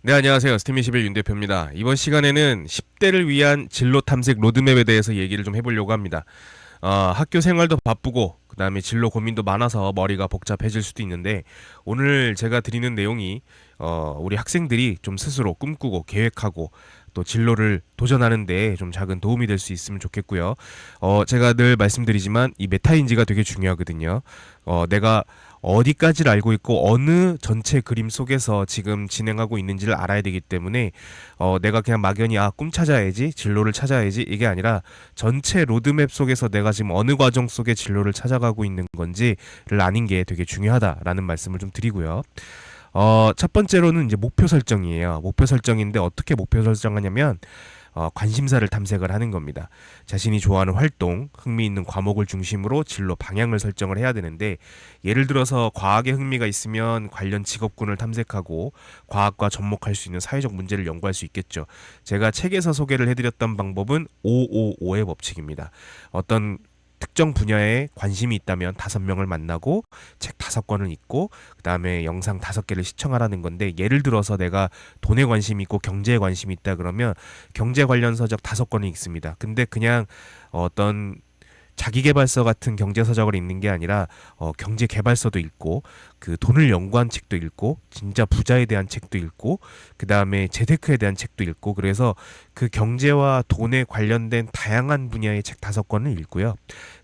네, 안녕하세요. 스팀21 윤 대표입니다. 이번 시간에는 10대를 위한 진로 탐색 로드맵에 대해서 얘기를 좀 해보려고 합니다. 학교 생활도 바쁘고, 그 다음에 진로 고민도 많아서 머리가 복잡해질 수도 있는데, 오늘 제가 드리는 내용이, 우리 학생들이 좀 스스로 꿈꾸고 계획하고, 또 진로를 도전하는데 좀 작은 도움이 될 수 있으면 좋겠고요. 제가 늘 말씀드리지만, 이 메타인지가 되게 중요하거든요. 내가 어디까지를 알고 있고 어느 전체 그림 속에서 지금 진행하고 있는지를 알아야 되기 때문에 내가 그냥 막연히 꿈 찾아야지 진로를 찾아야지 이게 아니라 전체 로드맵 속에서 내가 지금 어느 과정 속에 진로를 찾아가고 있는 건지를 아는 게 되게 중요하다라는 말씀을 좀 드리고요. 첫 번째로는 이제 목표 설정이에요. 목표 설정인데 어떻게 목표 설정하냐면 관심사를 탐색을 하는 겁니다. 자신이 좋아하는 활동, 흥미 있는 과목을 중심으로 진로 방향을 설정을 해야 되는데, 예를 들어서 과학에 흥미가 있으면 관련 직업군을 탐색하고 과학과 접목할 수 있는 사회적 문제를 연구할 수 있겠죠. 제가 책에서 소개를 해드렸던 방법은 555의 법칙입니다. 어떤 특정 분야에 관심이 있다면 5명을 만나고 책 5권을 읽고 그다음에 영상 5개를 시청하라는 건데, 예를 들어서 내가 돈에 관심이 있고 경제에 관심이 있다 그러면 경제 관련 서적 5권을 읽습니다. 근데 그냥 어떤 자기계발서 같은 경제서적을 읽는 게 아니라 경제개발서도 읽고 그 돈을 연구한 책도 읽고 진짜 부자에 대한 책도 읽고 그 다음에 재테크에 대한 책도 읽고, 그래서 그 경제와 돈에 관련된 다양한 분야의 책 5권을 읽고요.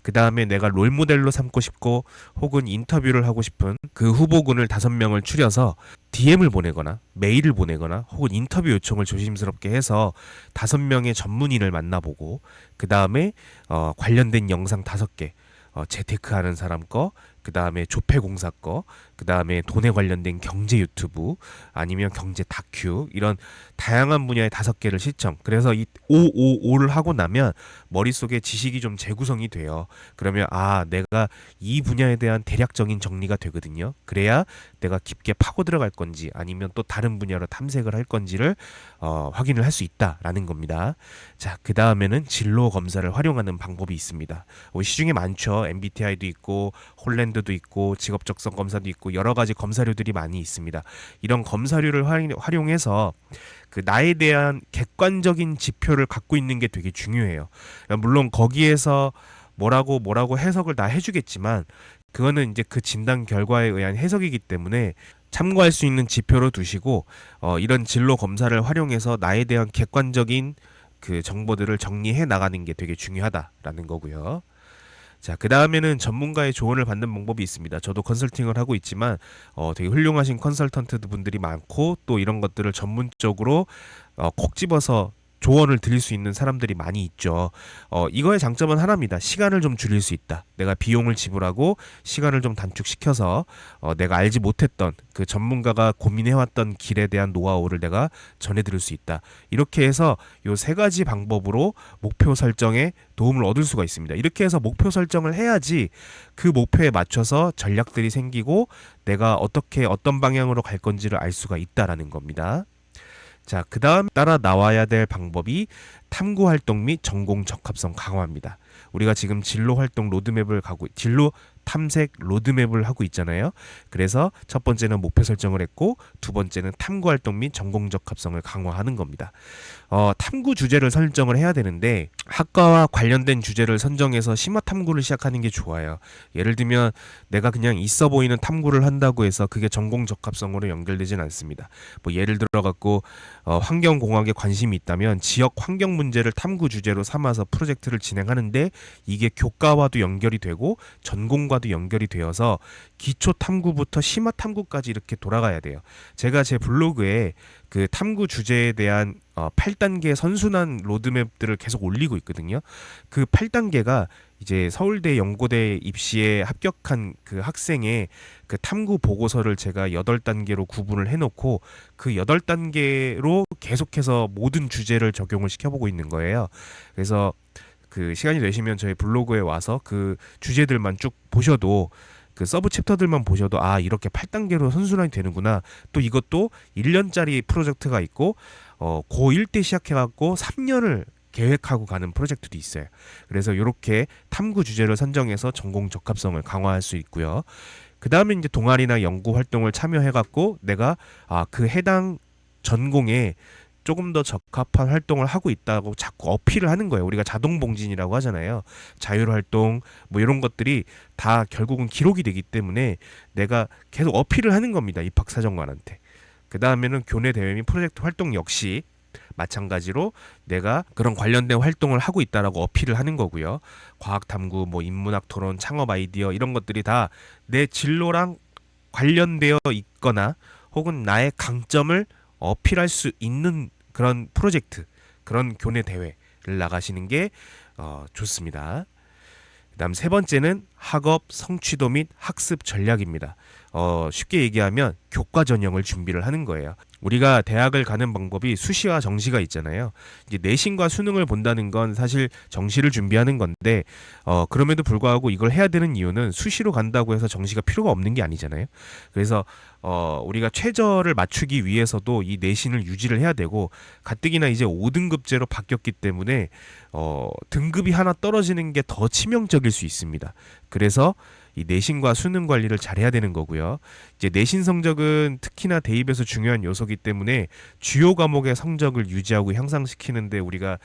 그 다음에 내가 롤모델로 삼고 싶고 혹은 인터뷰를 하고 싶은 그 후보군을 5명을 추려서 DM을 보내거나 메일을 보내거나 혹은 인터뷰 요청을 조심스럽게 해서 5명의 전문인을 만나보고, 그 다음에 관련된 영상 5개, 재테크하는 사람 거, 그 다음에 조폐공사 거, 그 다음에 돈에 관련된 경제 유튜브 아니면 경제 다큐, 이런 다양한 분야의 5개를 시청. 그래서 이 555를 하고 나면 머릿속에 지식이 좀 재구성이 돼요. 그러면 내가 이 분야에 대한 대략적인 정리가 되거든요. 그래야 내가 깊게 파고 들어갈 건지 아니면 또 다른 분야로 탐색을 할 건지를 확인을 할 수 있다라는 겁니다. 자, 그 다음에는 진로 검사를 활용하는 방법이 있습니다. 시중에 많죠. MBTI도 있고 홀랜드도 있고 직업적성 검사도 있고 여러 가지 검사류들이 많이 있습니다. 이런 검사류를 활용해서 그 나에 대한 객관적인 지표를 갖고 있는 게 되게 중요해요. 물론 거기에서 뭐라고 해석을 다 해주겠지만, 그거는 이제 그 진단 결과에 의한 해석이기 때문에 참고할 수 있는 지표로 두시고, 이런 진로 검사를 활용해서 나에 대한 객관적인 그 정보들을 정리해 나가는 게 되게 중요하다라는 거고요. 자, 그 다음에는 전문가의 조언을 받는 방법이 있습니다. 저도 컨설팅을 하고 있지만, 되게 훌륭하신 컨설턴트 분들이 많고, 또 이런 것들을 전문적으로 콕 집어서 조언을 드릴 수 있는 사람들이 많이 있죠. 이거의 장점은 하나입니다. 시간을 좀 줄일 수 있다. 내가 비용을 지불하고 시간을 좀 단축시켜서 내가 알지 못했던 그 전문가가 고민해왔던 길에 대한 노하우를 내가 전해드릴 수 있다. 이렇게 해서 요 3가지 방법으로 목표 설정에 도움을 얻을 수가 있습니다. 이렇게 해서 목표 설정을 해야지 그 목표에 맞춰서 전략들이 생기고 내가 어떻게 어떤 방향으로 갈 건지를 알 수가 있다라는 겁니다. 자, 그 다음 따라 나와야 될 방법이 탐구 활동 및 전공 적합성 강화입니다. 우리가 지금 진로 탐색 로드맵을 하고 있잖아요. 그래서 첫 번째는 목표 설정을 했고, 두 번째는 탐구 활동 및 전공 적합성을 강화하는 겁니다. 탐구 주제를 설정을 해야 되는데, 학과와 관련된 주제를 선정해서 심화 탐구를 시작하는 게 좋아요. 예를 들면 내가 그냥 있어 보이는 탐구를 한다고 해서 그게 전공 적합성으로 연결되진 않습니다. 뭐 예를 들어 갖고 환경공학에 관심이 있다면 지역 환경 문제를 탐구 주제로 삼아서 프로젝트를 진행하는데, 이게 교과와도 연결이 되고 전공과도 연결이 되어서 기초 탐구부터 심화 탐구까지 이렇게 돌아가야 돼요. 제가 제 블로그에 그 탐구 주제에 대한 8단계 선순환 로드맵들을 계속 올리고 있거든요. 그 8단계가 이제 서울대 연고대 입시에 합격한 그 학생의 그 탐구 보고서를 제가 8단계로 구분을 해놓고 그 8단계로 계속해서 모든 주제를 적용을 시켜보고 있는 거예요. 그래서 그 시간이 되시면 저희 블로그에 와서 그 주제들만 쭉 보셔도, 그 서브 챕터들만 보셔도 이렇게 8단계로 선순환이 되는구나. 또 이것도 1년짜리 프로젝트가 있고 고1 때 시작해갖고 3년을 계획하고 가는 프로젝트도 있어요. 그래서 이렇게 탐구 주제를 선정해서 전공 적합성을 강화할 수 있고요. 그 다음에 이제 동아리나 연구 활동을 참여해갖고 내가 그 해당 전공에 조금 더 적합한 활동을 하고 있다고 자꾸 어필을 하는 거예요. 우리가 자동봉진이라고 하잖아요. 자율활동 뭐 이런 것들이 다 결국은 기록이 되기 때문에 내가 계속 어필을 하는 겁니다. 입학사정관한테. 그 다음에는 교내 대회 및 프로젝트 활동 역시 마찬가지로 내가 그런 관련된 활동을 하고 있다라고 어필을 하는 거고요. 과학 탐구, 뭐 인문학 토론, 창업 아이디어 이런 것들이 다 내 진로랑 관련되어 있거나 혹은 나의 강점을 어필할 수 있는 그런 프로젝트, 그런 교내 대회를 나가시는 게 좋습니다. 그다음 세 번째는 학업 성취도 및 학습 전략입니다. 쉽게 얘기하면 교과 전형을 준비를 하는 거예요. 우리가 대학을 가는 방법이 수시와 정시가 있잖아요. 이제 내신과 수능을 본다는 건 사실 정시를 준비하는 건데, 그럼에도 불구하고 이걸 해야 되는 이유는 수시로 간다고 해서 정시가 필요가 없는 게 아니잖아요. 그래서 우리가 최저를 맞추기 위해서도 이 내신을 유지를 해야 되고, 가뜩이나 이제 5등급제로 바뀌었기 때문에 등급이 하나 떨어지는 게 더 치명적일 수 있습니다. 그래서 이 내신과 수능 관리를 잘해야 되는 거고요. 이제 내신 성적은 특히나 대입에서 중요한 요소이기 때문에 주요 과목의 성적을 유지하고 향상시키는데 우리가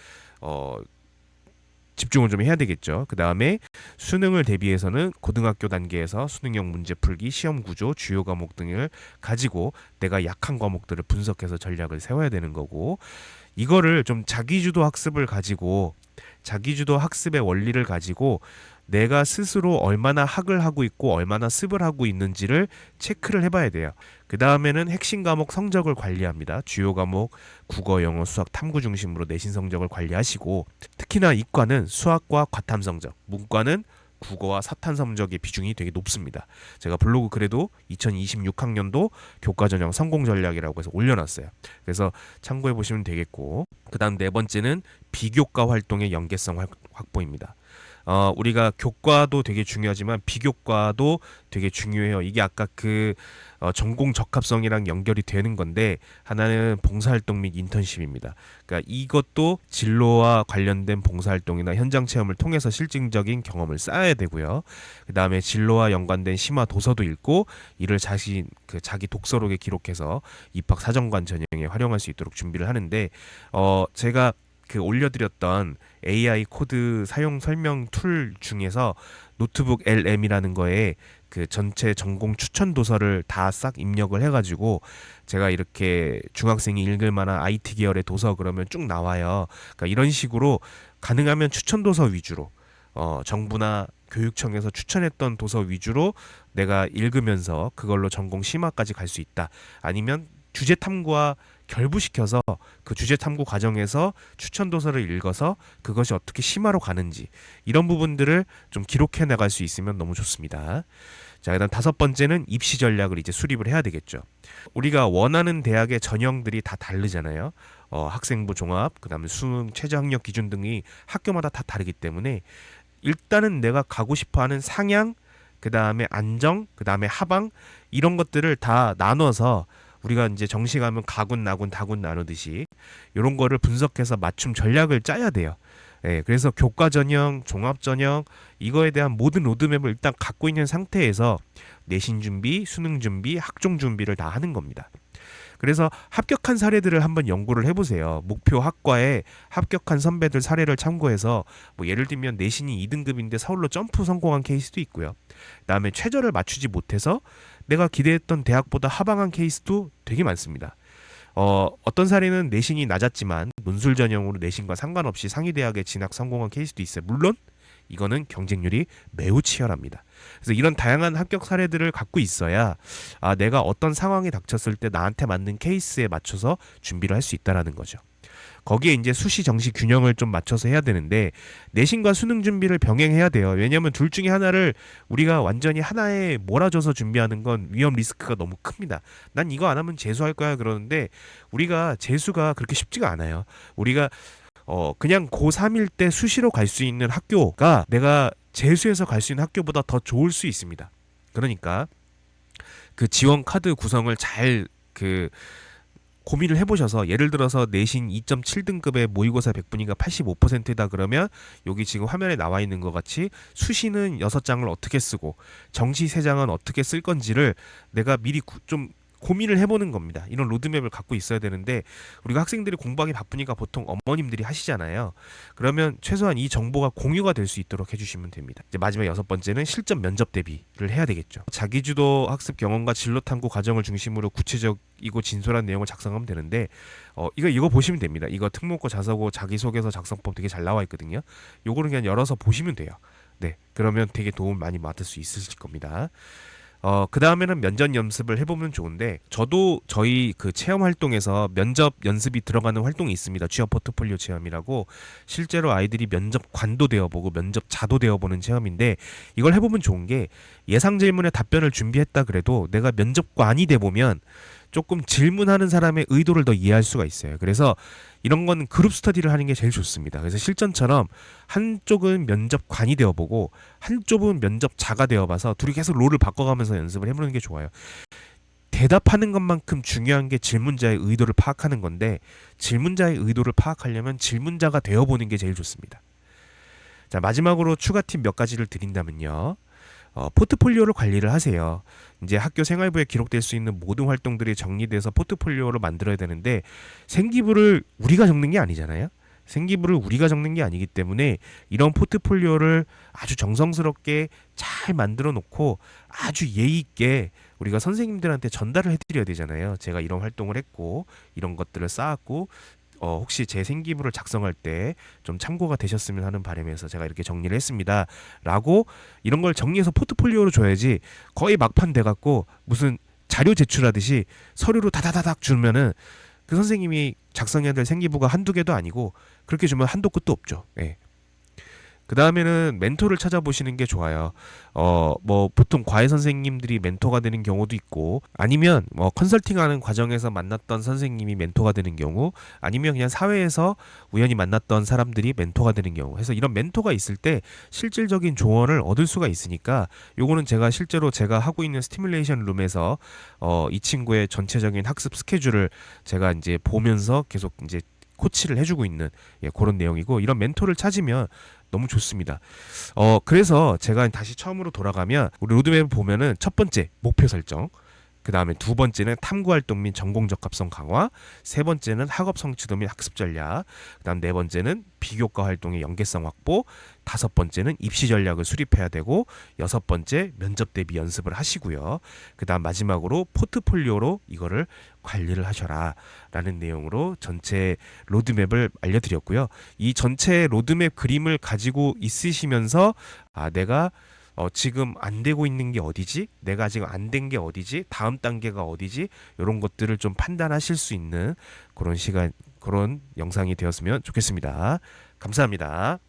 집중을 좀 해야 되겠죠. 그 다음에 수능을 대비해서는 고등학교 단계에서 수능형 문제 풀기, 시험 구조, 주요 과목 등을 가지고 내가 약한 과목들을 분석해서 전략을 세워야 되는 거고, 이거를 좀 자기주도 학습을 가지고 자기주도 학습의 원리를 가지고 내가 스스로 얼마나 학을 하고 있고 얼마나 습을 하고 있는지를 체크를 해봐야 돼요. 그 다음에는 핵심 과목 성적을 관리합니다. 주요 과목 국어, 영어, 수학, 탐구 중심으로 내신 성적을 관리하시고, 특히나 이과는 수학과 과탐 성적, 문과는 국어와 사탄 성적의 비중이 되게 높습니다. 제가 블로그 글에도 2026학년도 교과 전형 성공 전략이라고 해서 올려놨어요. 그래서 참고해 보시면 되겠고, 그 다음 네 번째는 비교과 활동의 연계성 확보입니다. 우리가 교과도 되게 중요하지만 비교과도 되게 중요해요. 이게 아까 그 전공 적합성이랑 연결이 되는 건데, 하나는 봉사활동 및 인턴십입니다. 그러니까 이것도 진로와 관련된 봉사활동이나 현장 체험을 통해서 실증적인 경험을 쌓아야 되고요. 그 다음에 진로와 연관된 심화 도서도 읽고 이를 자기 독서록에 기록해서 입학 사정관 전형에 활용할 수 있도록 준비를 하는데, 제가 그 올려드렸던 AI 코드 사용 설명 툴 중에서 노트북 LM이라는 거에 그 전체 전공 추천 도서를 다 싹 입력을 해가지고 제가 이렇게 중학생이 읽을 만한 IT 계열의 도서 그러면 쭉 나와요. 그러니까 이런 식으로 가능하면 추천 도서 위주로 정부나 교육청에서 추천했던 도서 위주로 내가 읽으면서 그걸로 전공 심화까지 갈 수 있다. 아니면 주제 탐구와 결부시켜서 그 주제 탐구 과정에서 추천 도서를 읽어서 그것이 어떻게 심화로 가는지 이런 부분들을 좀 기록해 나갈 수 있으면 너무 좋습니다. 자, 그다음 다섯 번째는 입시 전략을 이제 수립을 해야 되겠죠. 우리가 원하는 대학의 전형들이 다 다르잖아요. 학생부 종합, 그다음에 수능 최저 학력 기준 등이 학교마다 다 다르기 때문에 일단은 내가 가고 싶어하는 상향, 그다음에 안정, 그다음에 하방 이런 것들을 다 나눠서 우리가 이제 정시 가면 가군, 나군, 다군 나누듯이 이런 거를 분석해서 맞춤 전략을 짜야 돼요. 예, 그래서 교과 전형, 종합 전형 이거에 대한 모든 로드맵을 일단 갖고 있는 상태에서 내신 준비, 수능 준비, 학종 준비를 다 하는 겁니다. 그래서 합격한 사례들을 한번 연구를 해보세요. 목표 학과에 합격한 선배들 사례를 참고해서 뭐 예를 들면 내신이 2등급인데 서울로 점프 성공한 케이스도 있고요. 그다음에 최저를 맞추지 못해서 내가 기대했던 대학보다 하방한 케이스도 되게 많습니다. 어떤 사례는 내신이 낮았지만 논술 전형으로 내신과 상관없이 상위 대학에 진학 성공한 케이스도 있어요. 물론 이거는 경쟁률이 매우 치열합니다. 그래서 이런 다양한 합격 사례들을 갖고 있어야 내가 어떤 상황이 닥쳤을 때 나한테 맞는 케이스에 맞춰서 준비를 할 수 있다라는 거죠. 거기에 이제 수시 정시 균형을 좀 맞춰서 해야 되는데 내신과 수능 준비를 병행해야 돼요. 왜냐하면 둘 중에 하나를 우리가 완전히 하나에 몰아줘서 준비하는 건 위험 리스크가 너무 큽니다. 난 이거 안 하면 재수할 거야 그러는데 우리가 재수가 그렇게 쉽지가 않아요. 우리가 그냥 고3일 때 수시로 갈 수 있는 학교가 내가 재수해서 갈 수 있는 학교보다 더 좋을 수 있습니다. 그러니까 그 지원 카드 구성을 잘 고민을 해보셔서 예를 들어서 내신 2.7등급의 모의고사 100분위가 85%다 그러면 여기 지금 화면에 나와 있는 것 같이 수시는 6장을 어떻게 쓰고 정시 3장은 어떻게 쓸 건지를 내가 미리 좀 고민을 해보는 겁니다. 이런 로드맵을 갖고 있어야 되는데 우리가 학생들이 공부하기 바쁘니까 보통 어머님들이 하시잖아요. 그러면 최소한 이 정보가 공유가 될 수 있도록 해주시면 됩니다. 이제 마지막 여섯 번째는 실전 면접 대비를 해야 되겠죠. 자기주도 학습 경험과 진로 탐구 과정을 중심으로 구체적이고 진솔한 내용을 작성하면 되는데 이거 보시면 됩니다. 이거 특목고 자서고 자기소개서 작성법 되게 잘 나와 있거든요. 요거는 그냥 열어서 보시면 돼요. 네, 그러면 되게 도움 많이 받을 수 있으실 겁니다. 그 다음에는 면접 연습을 해보면 좋은데, 저도 저희 그 체험 활동에서 면접 연습이 들어가는 활동이 있습니다. 취업 포트폴리오 체험이라고, 실제로 아이들이 면접관도 되어보고 면접자도 되어보는 체험인데, 이걸 해보면 좋은 게 예상 질문에 답변을 준비했다 그래도 내가 면접관이 돼보면 조금 질문하는 사람의 의도를 더 이해할 수가 있어요. 그래서 이런 건 그룹 스터디를 하는 게 제일 좋습니다. 그래서 실전처럼 한쪽은 면접관이 되어보고 한쪽은 면접자가 되어봐서 둘이 계속 롤을 바꿔가면서 연습을 해보는 게 좋아요. 대답하는 것만큼 중요한 게 질문자의 의도를 파악하는 건데, 질문자의 의도를 파악하려면 질문자가 되어보는 게 제일 좋습니다. 자, 마지막으로 추가 팁 몇 가지를 드린다면요. 포트폴리오를 관리를 하세요. 이제 학교 생활부에 기록될 수 있는 모든 활동들이 정리돼서 포트폴리오를 만들어야 되는데, 생기부를 우리가 적는 게 아니잖아요. 생기부를 우리가 적는 게 아니기 때문에 이런 포트폴리오를 아주 정성스럽게 잘 만들어 놓고 아주 예의 있게 우리가 선생님들한테 전달을 해드려야 되잖아요. 제가 이런 활동을 했고 이런 것들을 쌓았고 혹시 제 생기부를 작성할 때 좀 참고가 되셨으면 하는 바람에서 제가 이렇게 정리를 했습니다. 라고 이런 걸 정리해서 포트폴리오로 줘야지, 거의 막판 돼갖고 무슨 자료 제출하듯이 서류로 다다다닥 주면은 그 선생님이 작성해야 될 생기부가 한두 개도 아니고 그렇게 주면 한도 끝도 없죠. 예. 그 다음에는 멘토를 찾아보시는 게 좋아요. 뭐 보통 과외 선생님들이 멘토가 되는 경우도 있고, 아니면 뭐 컨설팅하는 과정에서 만났던 선생님이 멘토가 되는 경우, 아니면 그냥 사회에서 우연히 만났던 사람들이 멘토가 되는 경우 해서 이런 멘토가 있을 때 실질적인 조언을 얻을 수가 있으니까, 요거는 제가 실제로 제가 하고 있는 스티뮬레이션 룸에서 이 친구의 전체적인 학습 스케줄을 제가 이제 보면서 계속 이제 코치를 해주고 있는 그런 내용이고, 이런 멘토를 찾으면 너무 좋습니다. 그래서 제가 다시 처음으로 돌아가면 우리 로드맵을 보면은 첫 번째 목표 설정, 그 다음에 두 번째는 탐구 활동 및 전공 적합성 강화, 세 번째는 학업 성취도 및 학습 전략, 그 다음 네 번째는 비교과 활동의 연계성 확보, 다섯 번째는 입시 전략을 수립해야 되고, 여섯 번째 면접 대비 연습을 하시고요. 그 다음 마지막으로 포트폴리오로 이거를 관리를 하셔라 라는 내용으로 전체 로드맵을 알려드렸고요. 이 전체 로드맵 그림을 가지고 있으시면서 내가 지금 안 되고 있는 게 어디지? 내가 지금 안 된 게 어디지? 다음 단계가 어디지? 이런 것들을 좀 판단하실 수 있는 그런 시간, 그런 영상이 되었으면 좋겠습니다. 감사합니다.